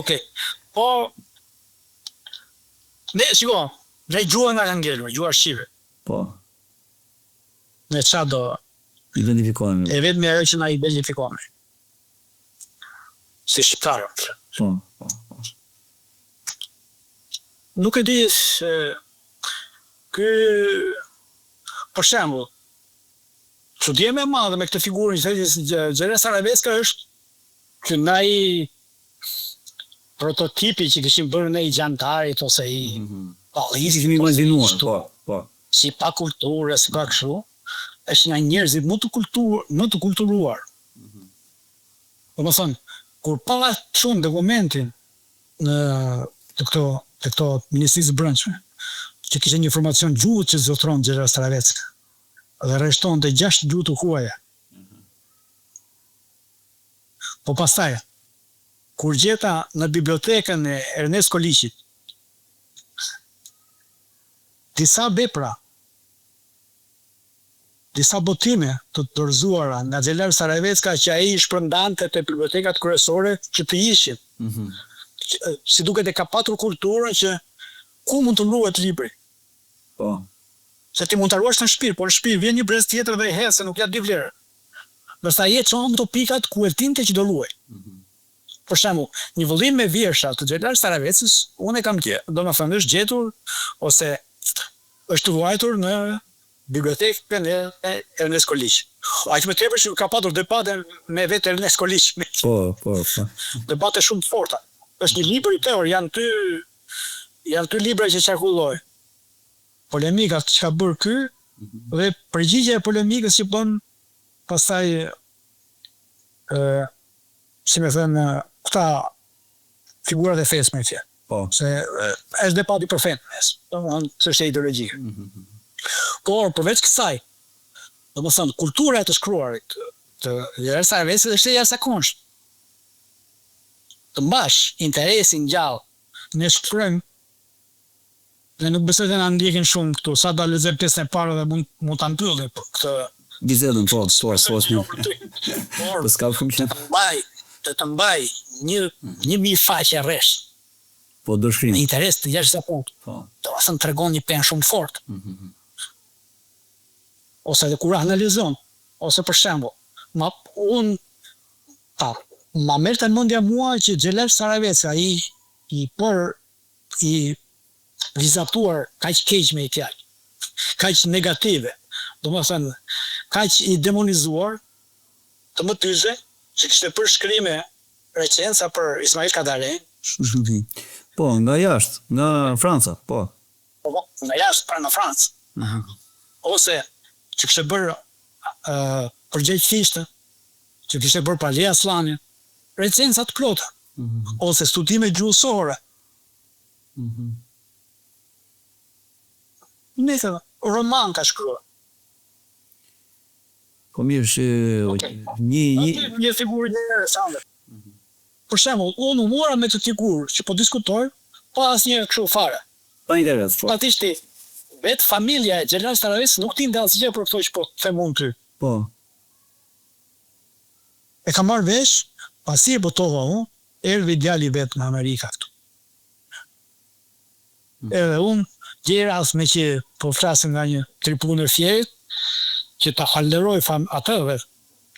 Okej. Po, ne, shiko, ne gjua nga kanë ngelur, gjua shqipe. Po, Ne qa do, identifikohemi. e vetëm ajo që na identifikojmë. Si shqiptarë. Po. Nuk e di se ky, për shembull, çudia më e madhe me këtë figurën që Xheres Araveska është që na i prototipi që kishim bërë ne i gjantarit ose i pallisit Kemi imaginuar, po. si pa kulturë, si pa kështu, është nga njerëzit më të kulturuar. Domethënë, kur pa shumë dokumentin të këto Ministrisë së Brendshme, që kishte një informacion gjuhët që zotron Xheres Aravecka dhe rreshtonte 6 gjuhë të huaja. Po pastaj, kur gjeta në bibliotekën e Ernest Koliqit disa vepra, disa botime të dorëzuara nga Xheres Aravecka që ai i shpërndante te bibliotekat kryesore që të ishin. Si duket e ka patur kulturën që ku mund të ruhet libri. Po. Se ti mund të ruash në shtëpi, por në shtëpi vjen një brez tjetër dhe e hedh se nuk ja di vlerë. Ndërsa ai e çon ato pikat ku e dinte që do luaj. Për shembull, një vëllim me vjersha të Xheres Araveckës, unë e kam domethënë është gjetur ose është ruajtur në bibliotekën e Ernest Koliq. Aq më tepër që ka patur debate me vetë Ernest Koliq. Po. Debate shumë të forta. Është një libër i teor, janë ty libra që qarkulloj. Polemikat që ka bërë ky dhe përgjigja e polemikës që bën pastaj si më thënë këta figurat e fesë me fjalë. Po. Se është debati për fenë, domethënë s'është ideologjike. Por përveç kësaj, domethënë kultura e të shkruarit të Xheres Araveckës është e jashtëzakonshme. Të mbash interesin gjallë në shkrim dhe nuk besoj se na ndjekin shumë këtu, sa do lexojmë pjesën e parë dhe mund ta mbyllim për këtë Bisedën, po, një. por Po s'ka shumë që. të mbaj një mijë faqe rresh. Po do shkrim. Në interes të jashtëzakonshëm. Po. Domethënë tregon një penë shumë fort. Ose edhe kur analizon, ose për shembull, ma merr të mendja mua që Xheles Aravecka i vizatuar kaq keq me fjalë, kaq negative, domethënë kaq i demonizuar të më tyze që kishte për shkrime recenza për Ismail Kadare. Po, nga jashtë, nga Franca, po. Po, nga jashtë pra në Francë. Ose që kishte bërë përgjegjësisht, që kishte bërë Pali Aslani, recenza të plota, ose studime gjuhësore. Ne thëmë, roman ka shkruar. Po mirë që Një figurë një interesante. Për shembull, unë mora me të figurë që po diskutoj, pa asnjë kështu fare. pa interes, po. Fatikisht vetë familja e Xheles Araveckës nuk tinte asgjë për këto që po them unë ty. Po. E ka marrë vesh, pasi e botova unë, erdhi djali vetë në Amerika këtu. Edhe unë gjera as me që po flasim nga një tripunër fjerit, që ta falderoj atë dhe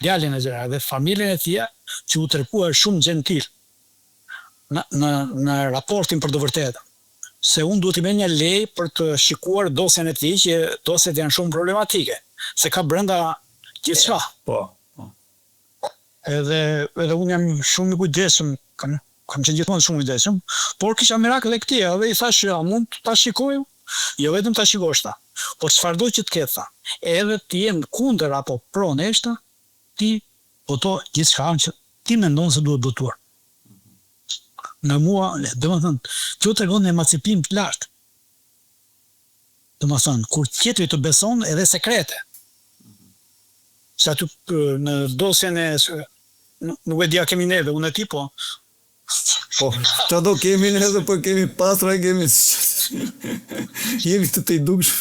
djalin e Xheres dhe familjen e tij që u treguar shumë gentil në raportin për të vërtetën. Se unë duhet i merr një lej për të shikuar dosjen e tij, që dosjet janë shumë problematike, se ka brenda gjithçka. Po. Edhe unë jam shumë i kujdesshëm, kam qenë gjithmonë shumë i kujdesshëm, por kisha merak edhe këtij, edhe i thash, a mund ta shikoj? Jo vetëm ta shikosh ta, po çfarëdo që të ketë tha, edhe ti je kundër apo pro neshta, ti voto gjithçka që ti mendon se duhet votuar. Në mua, domethënë, kjo tregon emancipim të lartë. Domethënë, kur tjetri të beson edhe sekrete. Se aty në dosjen e nuk e dia kemi neve, unë e ti po. Po, qa do kemi neve, po kemi pasra, kemi jemi të dukshëm.